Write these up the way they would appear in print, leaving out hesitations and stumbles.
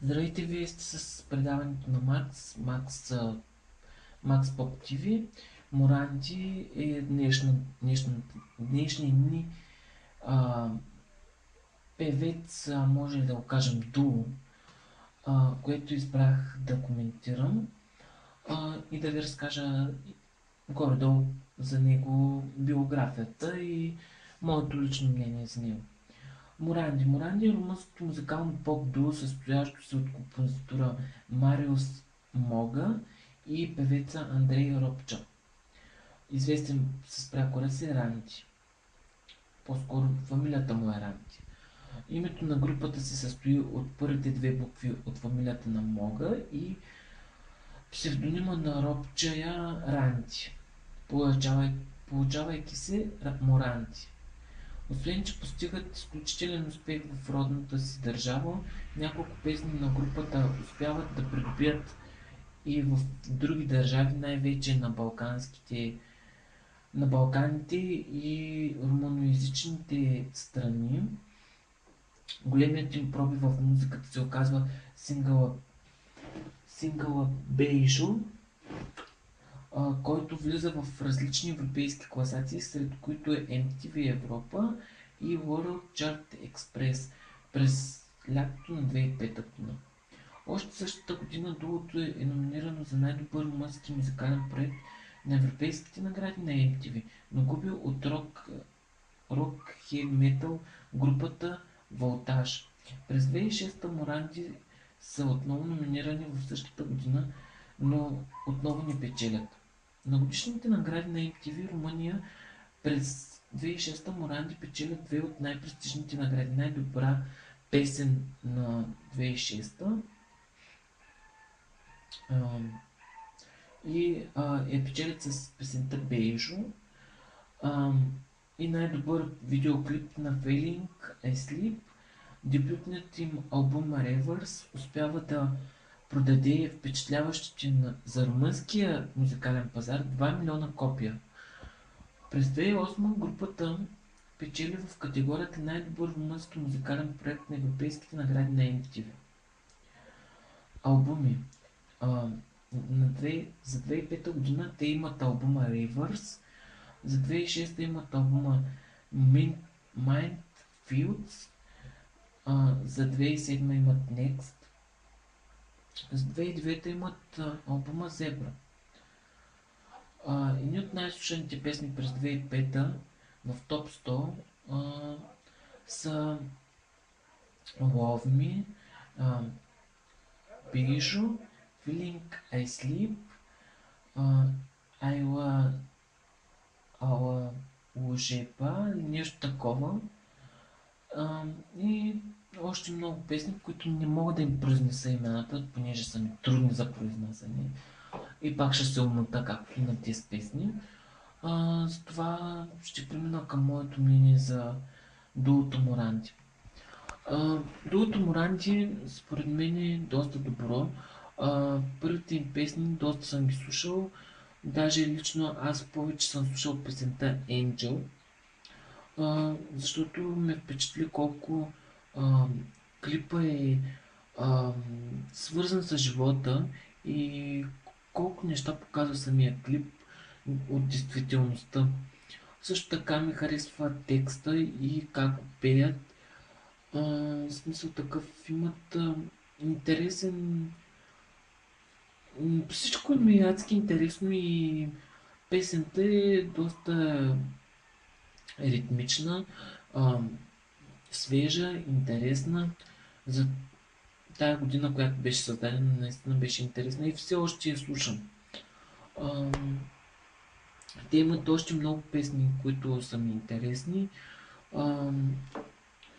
Здравейте, вие сте с предаването на Макс Поп ТВ. Моранди е днешни дни певец, може да го кажем дуо, което избрах да коментирам и да ви разкажа горе-долу за него биографията и моето лично мнение за него. Моранди е румънското музикално поп-дуо, състоящо се от композитора Мариус Мога и певеца Андрей Робча. Известен с прякора си Ранди. По-скоро фамилията му е Ранди. Името на групата се състои от първите две букви от фамилията на Мога и псевдонима на Робчая Ранди, получавайки се Моранди. Освен че постигат изключителен успех в родната си държава, няколко песни на групата успяват да придобият и в други държави, най-вече на Балканите и румъноязичните страни. Големият им пробив в музиката се оказва сингъла Бейжо, който влиза в различни европейски класации, сред които е MTV Европа и World Chart Express през лятото на 2005 година. Още същата година дуото е номинирано за най-добър румънски музикален проект на европейските награди на MTV, но губи от рок хеви метал групата Волтаж. През 2006 Моранди са отново номинирани в същата година, но отново не печелят. На годишните награди на MTV Румъния през 2006 Моранди печелят две от най-престижните награди. Най-добра песен на 2006 и печелят с песента Бейжо и най-добър видеоклип на Failing Asleep. Дебютният им албум Reverse успява да продаде впечатляващите за румънския музикален пазар 2 милиона копия. През 2008 групата печели в категорията най-добър румънски музикален проект на европейските награди на MTV. Албуми. За 2005 година те имат албума Reverse, за 2006 имат албума Mindfields, за 2007 имат Next, за 2009 имат албума Zebra. Едни от най-слушаните песни през 2005 в топ 100 са Love Me, Beijo, Feeling Asleep, Айла Лъжепа или нещо такова. И още много песни, в които не мога да им произнеса имената, понеже са ми трудни за произнасяне. И пак ще се умната, както и на тези песни. Затова ще премина към моето мнение за дуото Моранди. Дуото Моранди според мен е доста добро. Първите им песни доста съм ги слушал. Даже лично аз повече съм слушал песента Angel, защото ме впечатли колко клипа е свързан с живота и колко неща показва самия клип от действителността. Също така ми харесва текста и как го пеят. В смисъл такъв, имат интересен... Всичко им е адски интересно и песента е доста ритмична, а, свежа, интересна. За тая година, която беше създадена, наистина беше интересна и все още я слушам. А, Те имат още много песни, които са ми интересни. А,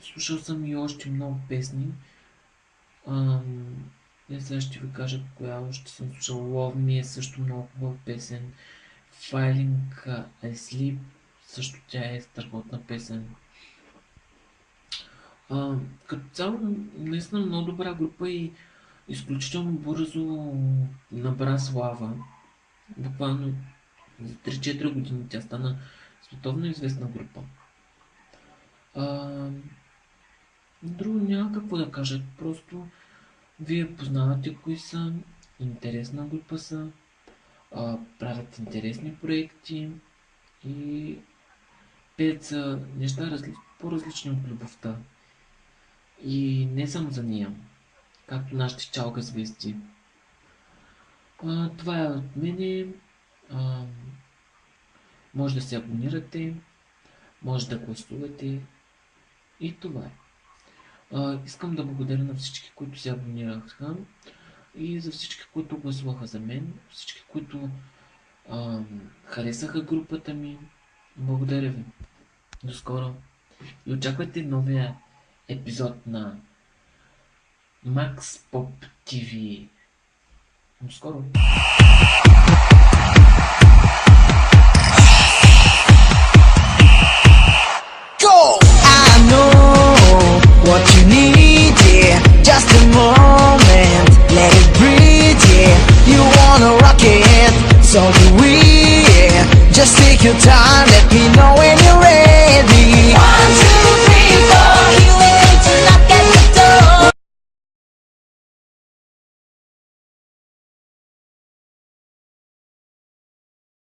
Слушал съм и още много песни. Сега ще ви кажа коя още съм слушал. Love Me е също много хубава песен. Falling Asleep също тя е страхотна песен. Като цяло, наистина много добра група и изключително бързо набра слава. Буквално за 3-4 години тя стана световно известна група. Друго няма какво да кажа, просто вие познавате кои са, интересна група са, правят интересни проекти и пеят са неща по-различни от любовта. И не само за нея, както нашите чалга звезди. Това е от мене. Може да се абонирате, може да гласувате и това е. Искам да благодаря на всички, които се абонираха и за всички, които гласуваха за мен, всички, които харесаха групата ми. Благодаря ви. До скоро. И очаквайте новия епизод на Max Pop TV. До скоро. What you need, yeah, just a moment, let it breathe, yeah, you wanna rock it, so do we, yeah, just take your time, let me